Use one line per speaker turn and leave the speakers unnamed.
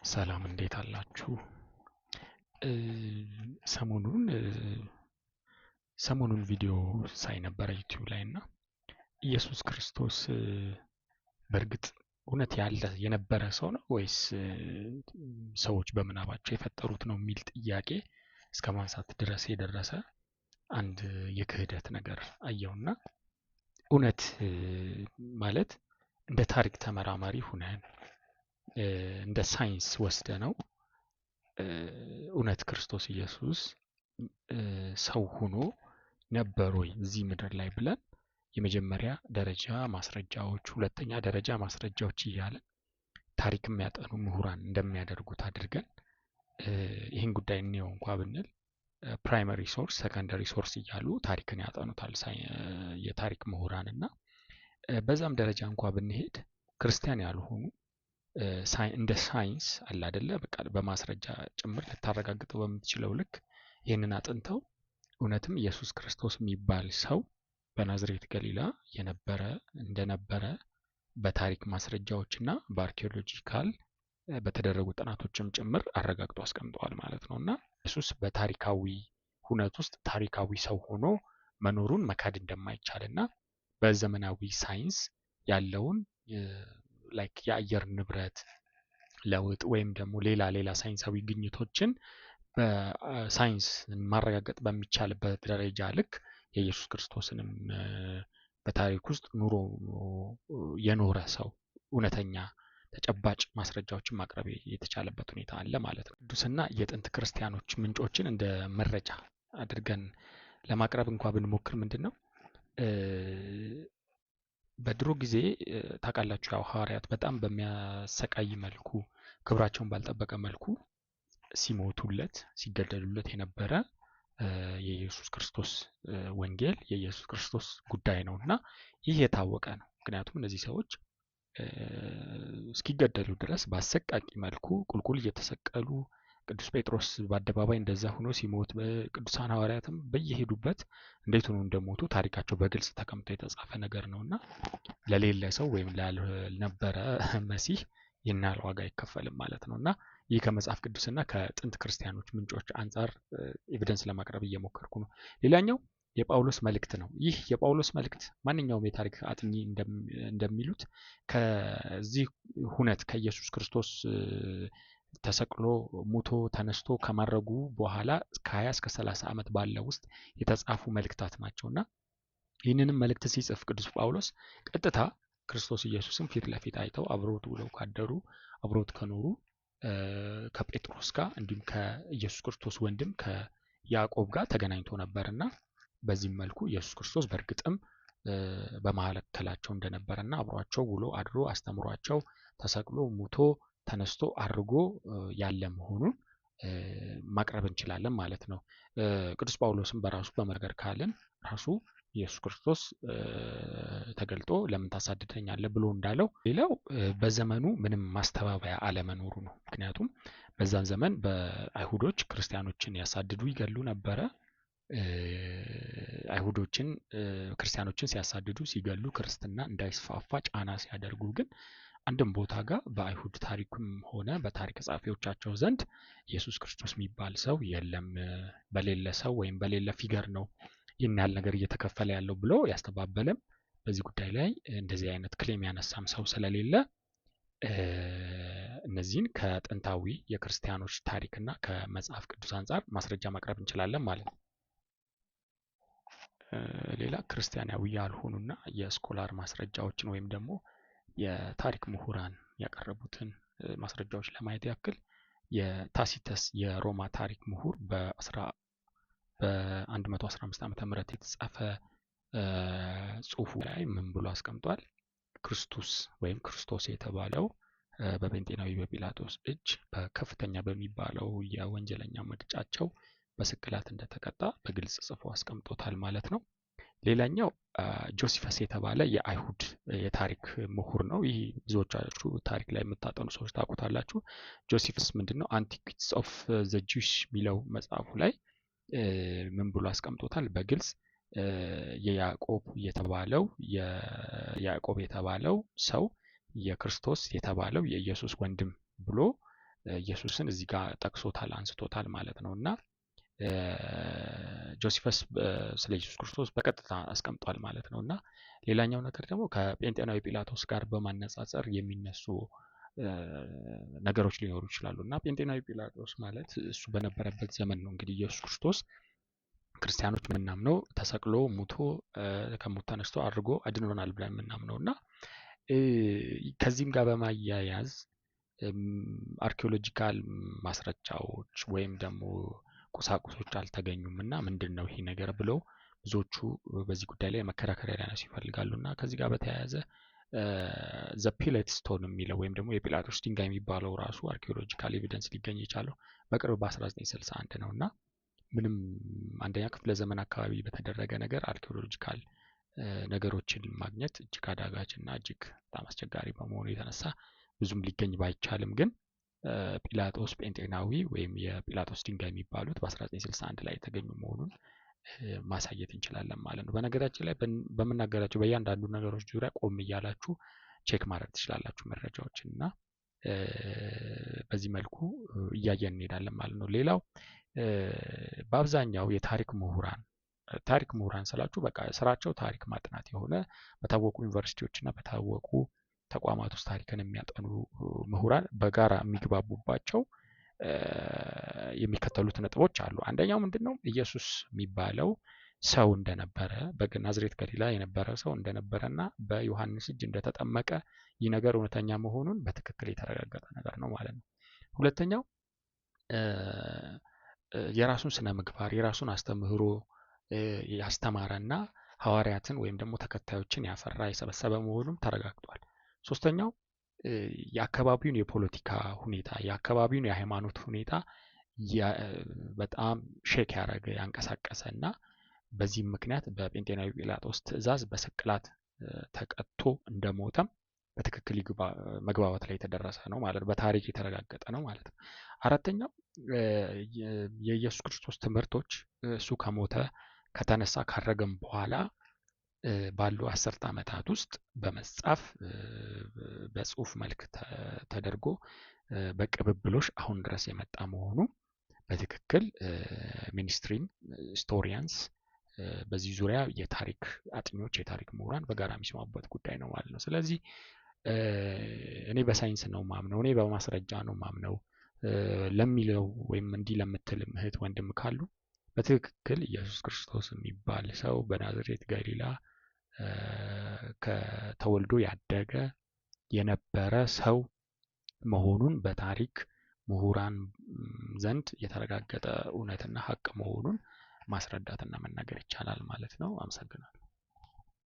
ሰላም እንዴት አላችሁ? ሰሞኑን ሰሞኑን ቪዲዮ ሳይ ነበረ ዩቲዩብ ላይ እና ኢየሱስ ክርስቶስ በእርግጥ እውነት ያለ የነበረ ሰው ነው ወይስ ሰዎች በምናባቸው የፈጠሩት ነው የሚል ጥያቄ እስከ ማንሳት ድረስ የደረሰ አንድ የክህደት ነገር አየውና እውነት ማለት እንደ ታሪክ ተመራማሪ ሁነን እንደ ሳይንስ ወስደ ነው እውነት ክርስቶስ ኢየሱስ ሰው ሆኖ ነበር ወይ እዚህ ምድር ላይ ብለን የመጀመሪያ ደረጃ ማስረጃዎች፣ ሁለተኛ ደረጃ ማስረጃዎች እያለ ታሪክ የሚያጠኑ ምሁራን እንደሚያደርጉት አድርገን ይህን ጉዳይ እንየው እንኳ ብንል ፕራይመሪ ሶርስ፣ ሰከንደሪ ሶርስ እያሉ ታሪክን ያጠኑታል የታሪክ ምሁራን እና በዛም ደረጃ እንኳ ብንሄድ ክርስቲያን ያልሆኑ እንደ ሳይንስ አለ አይደለ በቃ በማስረጃ ጭምር ልታረጋግጠው በምትችለው ልክ ይህንን አጥንተው እውነትም ኢየሱስ ክርስቶስ የሚባል ሰው በናዝሬት ገሊላ እንደነበረ በታሪክ ማስረጃዎችና በአርኪኦሎጂካል በተደረጉ ጥናቶችም ጭምር አረጋግጦ አስቀምጠዋል ማለት ነው። እና ኢየሱስ በታሪካዊ ሁነት ውስጥ ታሪካዊ ሰው ሆኖ መኖሩን መካድ እንደማይቻልና በዘመናዊ ሳይንስ ያለውን ላይክ የአየር ንብረት ለውጥ ወይም ደግሞ ሌላ ሳይንሳዊ ግኝቶችን በሳይንስ ማረጋገጥ በሚቻልበት ደረጃ ልክ የኢየሱስ ክርስቶስንም በታሪክ ውስጥ ኑሮ የኖረ ሰው እውነተኛ ተጨባጭ ማስረጃዎችን ማቅረብ የተቻለበት ሁኔታ አለ ማለት ነው። ቅዱስና የጥንት ክርስቲያኖች ምንጮችን እንደ መረጃ አድርገን ለማቅረብ እንኳ ብንሞክር ምንድነው በድሮ ጊዜ ታውቃላችሁ ያው ሐዋርያት በጣም በሚያሰቃይ መልኩ ክብራቸውን ባልጠበቀ መልኩ ሲሞቱለት ሲገደሉለት የነበረ የኢየሱስ ክርስቶስ ወንጌል የኢየሱስ ክርስቶስ ጉዳይ ነውና ይህ የታወቀ ነው። ምክንያቱም እነዚህ ሰዎች እስኪገደሉ ድረስ በአሰቃቂ መልኩ ቁልቁል እየተሰቀሉ ቅዱስ ጴጥሮስ በአደባባይ እንደዛ ሆኖ ሲሞት በቅዱሳን ሐዋርያትም በየሄዱበት እንዴት ሆኖ እንደሞቱ ታሪካቸው በግልጽ ተቀምጦ የተጻፈ ነገር ነውና ለሌለ ሰው ወይም ላልነበረ መሲህ ይህን ያህል ዋጋ አይከፈልም ማለት ነውና ይህ ከመጽሐፍ ቅዱስና ከጥንት ክርስቲያኖች ምንጮች አንጻር ኤቪደንስ ለማቅረብ እየሞከርኩ ነው። ሌላኛው የጳውሎስ መልእክት ነው። ይህ የጳውሎስ መልእክት ማንኛውም የታሪክ አጥኚ እንደሚሉት ከዚህ ሁነት ከኢየሱስ ክርስቶስ ተሰቅሎ ሙቶ ተነስቶ ከማረጉ በኋላ ከ20 እስከ 30 ዓመት ባለው ውስጥ የተጻፉ መልእክታት ናቸውና ይህንንም መልእክት ሲጽፍ ቅዱስ ጳውሎስ ቀጥታ ክርስቶስ ኢየሱስን ፊት ለፊት አይተው አብረውት ውለው ካደሩ አብረውት ከኖሩ ከጴጥሮስ ጋር እንዲሁም ከኢየሱስ ክርስቶስ ወንድም ከያዕቆብ ጋር ተገናኝቶ ነበርና በዚህም መልኩ ኢየሱስ ክርስቶስ በእርግጥም በመካከላቸው እንደነበረና አብሯቸው ውሎ አድሮ አስተምሯቸው ተሰቅሎ ሙቶ ተነስቶ አርጎ ያለ መሆኑን ማቅረብ እንችላለን ማለት ነው። ቅዱስ ጳውሎስም በራሱ በመናገር ካለን ራሱ ኢየሱስ ክርስቶስ ተገልጦ ለምን ታሳድደኛለህ ብሎ እንዳለው ሌላው በዘመኑ ምንም ማስተባበያ አለመኖሩ ነው። ምክንያቱም በዛን ዘመን በአይሁዶች ክርስቲያኖችን ያሳድዱ ይገሉ ነበረ። አይሁዶችን ክርስቲያኖችን ሲያሳድዱ ሲገሉ ክርስትና እንዳይስፋፋ ጫና ሲያደርጉ ግን አንድም ቦታ ጋር በአይሁድ ታሪክም ሆነ በታሪክ ጸሐፊዎቻቸው ዘንድ ኢየሱስ ክርስቶስ የሚባል ሰው የለም፣ በሌለ ሰው ወይም በሌለ ፊገር ነው ይህን ያህል ነገር እየተከፈለ ያለው ብሎ ያስተባበለም በዚህ ጉዳይ ላይ እንደዚህ አይነት ክሌም ያነሳም ሰው ስለሌለ እነዚህን ከጥንታዊ የክርስቲያኖች ታሪክና ከመጽሐፍ ቅዱስ አንጻር ማስረጃ ማቅረብ እንችላለን ማለት ነው። ሌላ ክርስቲያናዊ ያልሆኑና የስኮላር ማስረጃዎችን ወይም ደግሞ የታሪክ ምሁራን ያቀረቡትን ማስረጃዎች ለማየት ያክል የታሲተስ የሮማ ታሪክ ምሁር በ115 ዓመተ ምህረት የተጻፈ ጽሑፉ ላይ ምን ብሎ አስቀምጧል? ክርስቶስ ወይም ክርስቶስ የተባለው በጴንጤናዊ በጲላጦስ እጅ በከፍተኛ በሚባለው የወንጀለኛ መቅጫቸው በስቅላት እንደተቀጣ በግልጽ ጽፎ አስቀምጦታል ማለት ነው። ሌላኛው ጆሲፈስ የተባለ የአይሁድ የታሪክ ምሁር ነው። ይህ ብዙዎቻችሁ ታሪክ ላይ የምታጠኑ ሰዎች ታውቁታላችሁ። ጆሲፈስ ምንድነው አንቲኩዊቲስ ኦፍ ዘ ጁዊሽ የሚለው መጽሐፉ ላይ ምን ብሎ አስቀምጦታል? በግልጽ ያዕቆብ የተባለው ሰው የክርስቶስ የተባለው የኢየሱስ ወንድም ብሎ ኢየሱስን እዚህ ጋር ጠቅሶታል አንስቶታል ማለት ነውና ጆሲፈስ ስለ ኢየሱስ ክርስቶስ በቀጥታ አስቀምጧል ማለት ነውና ሌላኛው ነገር ደግሞ ከጴንጤናዊ ጲላጦስ ጋር በማነጻጸር የሚነሱ ነገሮች ሊኖሩ ይችላሉና ጴንጤናዊ ጲላጦስ ማለት እሱ በነበረበት ዘመን ነው እንግዲህ ኢየሱስ ክርስቶስ ክርስቲያኖች ምናምነው ተሰቅሎ ሙቶ ከሞት ተነስቶ አድርጎ አድኖናል ብለን ምናምነውና ከዚህም ጋር በማያያዝ አርኪኦሎጂካል ማስረጃዎች ወይም ደግሞ ቁሳቁሶች አልተገኙምና ምንድነው ይሄ ነገር ብለው ብዙዎቹ በዚህ ጉዳይ ላይ መከራከሪያ ሊያነሱ ይፈልጋሉና ከዚህ ጋር በተያያዘ ዘ ፒሌት ስቶን የሚለው ወይም ደግሞ የጲላጦስ ድንጋይ የሚባለው ራሱ አርኪኦሎጂካል ኤቪደንስ ሊገኝ የቻለው በቅርብ በ1961 ነውና ምንም አንደኛ ክፍለ ዘመን አካባቢ በተደረገ ነገር አርኪኦሎጂካል ነገሮችን ማግኘት እጅግ አዳጋችና እጅግ በጣም አስቸጋሪ በመሆኑ የተነሳ ብዙም ሊገኝ ባይቻልም ግን ጲላጦስ ጴንጤናዊ ወይም የጲላጦስ ድንጋይ የሚባሉት በ1961 ላይ የተገኙ መሆኑን ማሳየት እንችላለን ማለት ነው። በነገራችን ላይ በመናገራቸው በእያንዳንዱ ነገሮች ዙሪያ ቆም እያላችሁ ቼክ ማድረግ ትችላላችሁ መረጃዎችንና በዚህ መልኩ እያየን እንሄዳለን ማለት ነው። ሌላው በአብዛኛው የታሪክ ምሁራን ስላችሁ በቃ ስራቸው ታሪክ ማጥናት የሆነ በታወቁ ዩኒቨርሲቲዎችና በታወቁ ተቋማት ውስጥ ታሪክን የሚያጠኑ ምሁራን በጋራ የሚግባቡባቸው የሚከተሉት ነጥቦች አሉ። አንደኛው ምንድነው? ኢየሱስ የሚባለው ሰው እንደነበረ በናዝሬት ገሊላ የነበረ ሰው እንደነበረና በዮሐንስ እጅ እንደተጠመቀ ይህ ነገር እውነተኛ መሆኑን በትክክል የተረጋገጠ ነገር ነው ማለት ነው። ሁለተኛው የራሱን ስነ ምግባር የራሱን አስተምህሮ ያስተማረና ሐዋርያትን ወይም ደግሞ ተከታዮችን ያፈራ የሰበሰበ መሆኑን ተረጋግጧል። ሶስተኛው የአካባቢውን የፖለቲካ ሁኔታ የአካባቢውን የሃይማኖት ሁኔታ በጣም ሼክ ያደረገ ያንቀሳቀሰና በዚህም ምክንያት በጴንጤናዊ ጲላጦስ ትእዛዝ በስቅላት ተቀጥቶ እንደሞተም በትክክል መግባባት ላይ የተደረሰ ነው ማለት በታሪክ የተረጋገጠ ነው ማለት ነው። አራተኛው የኢየሱስ ክርስቶስ ትምህርቶች እሱ ከሞተ ከተነሳ ካረገም በኋላ ባሉ 10 ዓመታት ውስጥ በመጻፍ በጽሁፍ መልክ ተደርጎ በቅብብሎሽ አሁን ድረስ የመጣ መሆኑ በትክክል ሚኒስትሪም ስቶሪያንስ በዚህ ዙሪያ የታሪክ አጥኚዎች የታሪክ ምሁራን በጋራ የሚስማሙበት ጉዳይ ነው ማለት ነው። ስለዚህ እኔ በሳይንስ ነው ማምነው እኔ በማስረጃ ነው ማምነው ለሚለው ወይም እንዲህ ለምትል እህት ወንድም ካሉ በትክክል ኢየሱስ ክርስቶስ የሚባል ሰው በናዝሬት ገሊላ ከተወልዶ ያደገ የነበረ ሰው መሆኑን በታሪክ ምሁራን ዘንድ የተረጋገጠ እውነትና ሀቅ መሆኑን ማስረዳትና መናገር ይቻላል ማለት ነው። አመሰግናለሁ።